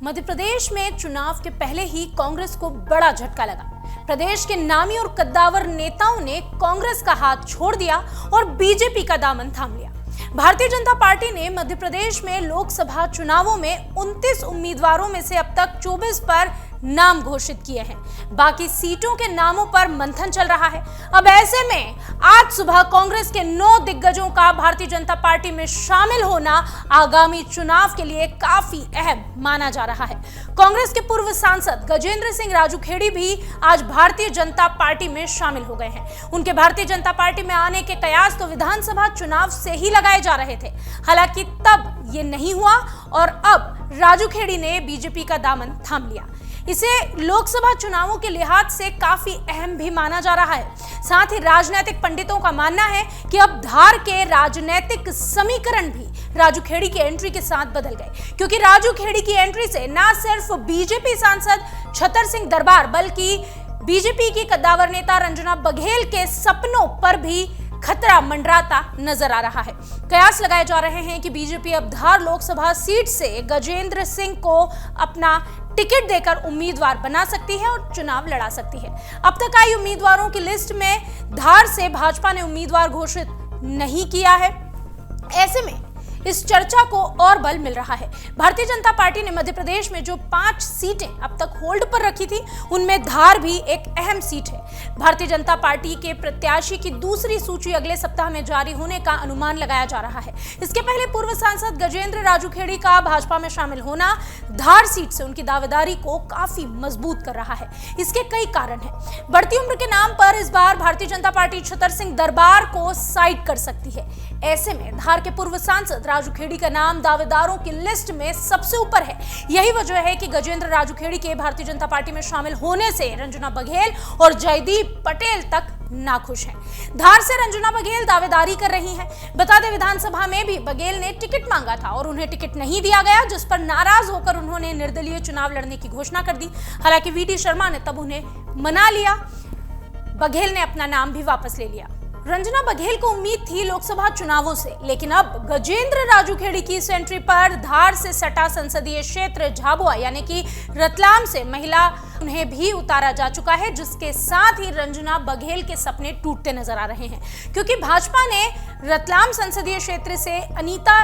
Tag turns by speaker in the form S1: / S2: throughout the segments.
S1: मध्य प्रदेश में चुनाव के पहले ही कांग्रेस को बड़ा झटका लगा। प्रदेश के नामी और कद्दावर नेताओं ने कांग्रेस का हाथ छोड़ दिया और बीजेपी का दामन थाम लिया। भारतीय जनता पार्टी ने मध्य प्रदेश में लोकसभा चुनावों में 29 उम्मीदवारों में से अब तक 24 पर नाम घोषित किए हैं। बाकी सीटों के नामों पर मंथन चल रहा है। अब ऐसे में आज सुबह कांग्रेस के 9 दिग्गजों का भारतीय जनता पार्टी में शामिल होना आगामी चुनाव के लिए काफी अहम माना जा रहा है। कांग्रेस के पूर्व सांसद गजेंद्र सिंह राजूखेड़ी भी आज भारतीय जनता पार्टी में शामिल हो गए हैं। उनके भारतीय जनता पार्टी में आने के कयास तो विधानसभा चुनाव से ही लगाए जा रहे थे। हालांकि तब ये नहीं हुआ और अब राजूखेड़ी ने बीजेपी का दामन थाम लिया। इसे लोकसभा चुनावों के लिहाज से काफी अहम भी माना जा रहा है। साथ ही राजनीतिक पंडितों का मानना है कि अब धार के राजनीतिक समीकरण भी राजूखेड़ी की एंट्री के साथ बदल गए, क्योंकि राजूखेड़ी की एंट्री से न सिर्फ बीजेपी सांसद छतर सिंह दरबार बल्कि बीजेपी की कद्दावर नेता रंजना बघेल के सपनों पर भी खतरा मंडराता नजर आ रहा है। कयास लगाए जा रहे हैं कि बीजेपी अब धार लोकसभा सीट से गजेंद्र सिंह को अपना टिकट देकर उम्मीदवार बना सकती है और चुनाव लड़ा सकती है। अब तक आई उम्मीदवारों की लिस्ट में धार से भाजपा ने उम्मीदवार घोषित नहीं किया है। ऐसे में इस चर्चा को और बल मिल रहा है। भारतीय जनता पार्टी ने मध्य प्रदेश में जो 5 सीटें अब तक होल्ड पर रखी थी, उनमें धार भी एक अहम सीट है। भारतीय जनता पार्टी के प्रत्याशी की दूसरी सूची अगले सप्ताह में जारी होने का अनुमान लगाया जा रहा है। इसके पहले पूर्व सांसद गजेंद्र राजूखेड़ी का भाजपा में शामिल होना धार सीट से उनकी दावेदारी को काफी मजबूत कर रहा है। इसके कई कारण हैं। बढ़ती उम्र के नाम पर इस बार भारतीय जनता पार्टी छतर सिंह दरबार को साइड कर सकती है। ऐसे में धार के पूर्व सांसद राजूखेड़ी का नाम दावेदारों की लिस्ट में सबसे ऊपर है। यही वजह है कि गजेंद्र राजूखेड़ी के भारतीय जनता पार्टी में शामिल होने से रंजना बघेल और जयदीप पटेल तक नाखुश हैं। धार से रंजना बघेल दावेदारी कर रही हैं। बता दें, विधानसभा में भी बघेल ने टिकट मांगा था और उन्हें टिकट नहीं दिया गया, जिस पर नाराज होकर उन्होंने निर्दलीय चुनाव लड़ने की घोषणा कर दी। हालांकि वीडी शर्मा ने तब उन्हें मना लिया। बघेल ने अपना नाम भी वापस ले लिया। रंजना बघेल को उम्मीद थी लोकसभा चुनावों से, लेकिन अब गजेंद्र राजूखेड़ी की इस एंट्री पर धार से सटा संसदीय क्षेत्र झाबुआ यानी कि रतलाम से महिला उन्हें भी उतारा जा चुका है, जिसके साथ ही रंजना बघेल के सपने टूटते नजर आ रहे हैं, क्योंकि भाजपा ने रतलाम संसदीय क्षेत्र से अनीता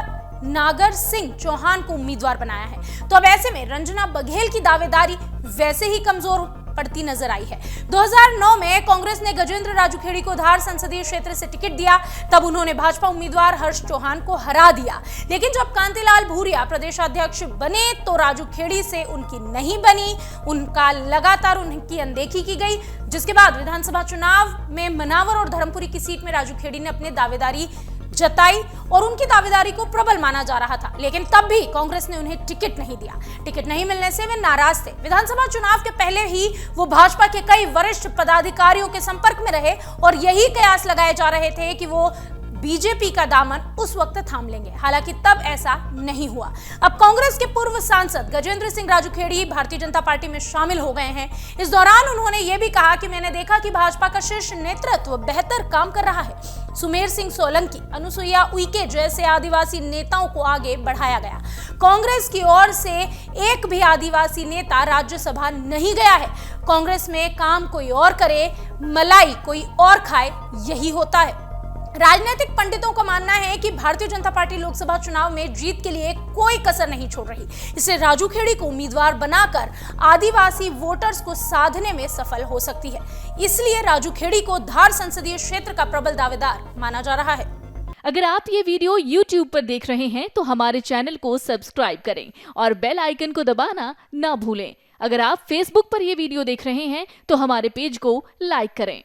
S1: नागर सिंह चौहान को उम्मीदवार बनाया है। तो अब ऐसे में रंजना बघेल की दावेदारी वैसे ही कमजोर पड़ती नजर आई है। 2009 में कांग्रेस ने गजेंद्र राजूखेड़ी को धार संसदीय क्षेत्र से टिकट दिया, तब उन्होंने भाजपा उम्मीदवार हर्ष चौहान को हरा दिया। लेकिन जब कांतिलाल भूरिया प्रदेशाध्यक्ष बने तो राजूखेड़ी से उनकी नहीं बनी, उनका लगातार उनकी अनदेखी की गई, जिसके बाद विधानसभा चुनाव में मनावर और धर्मपुरी की सीट में राजूखेड़ी ने अपनी दावेदारी जताई और उनकी दावेदारी को प्रबल माना जा रहा था। लेकिन तब भी कांग्रेस ने उन्हें टिकट नहीं दिया। टिकट नहीं मिलने से वे नाराज थे। विधानसभा चुनाव के पहले ही वो भाजपा के कई वरिष्ठ पदाधिकारियों के संपर्क में रहे और यही कयास लगाए जा रहे थे कि वो बीजेपी का दामन उस वक्त थाम लेंगे। हालांकि तब ऐसा नहीं हुआ। अब कांग्रेस के पूर्व सांसद गजेंद्र सिंह राजूखेड़ी भारतीय जनता पार्टी में शामिल हो गए हैं। इस दौरान उन्होंने ये भी कहा कि मैंने देखा कि भाजपा का शीर्ष नेतृत्व बेहतर काम कर रहा है। सुमेर सिंह सोलंकी, अनुसुईया उइके जैसे आदिवासी नेताओं को आगे बढ़ाया गया। कांग्रेस की ओर से एक भी आदिवासी नेता राज्यसभा नहीं गया है। कांग्रेस में काम कोई और करे, मलाई कोई और खाए, यही होता है। राजनीतिक पंडितों का मानना है कि भारतीय जनता पार्टी लोकसभा चुनाव में जीत के लिए कोई कसर नहीं छोड़ रही। इससे राजूखेड़ी को उम्मीदवार बनाकर आदिवासी वोटर्स को साधने में सफल हो सकती है। इसलिए राजूखेड़ी को धार संसदीय क्षेत्र का प्रबल दावेदार माना जा रहा है।
S2: अगर आप ये वीडियो YouTube पर देख रहे हैं तो हमारे चैनल को सब्सक्राइब करें और बेल आइकन को दबाना ना भूलें। अगर आप Facebook पर ये वीडियो देख रहे हैं तो हमारे पेज को लाइक करें।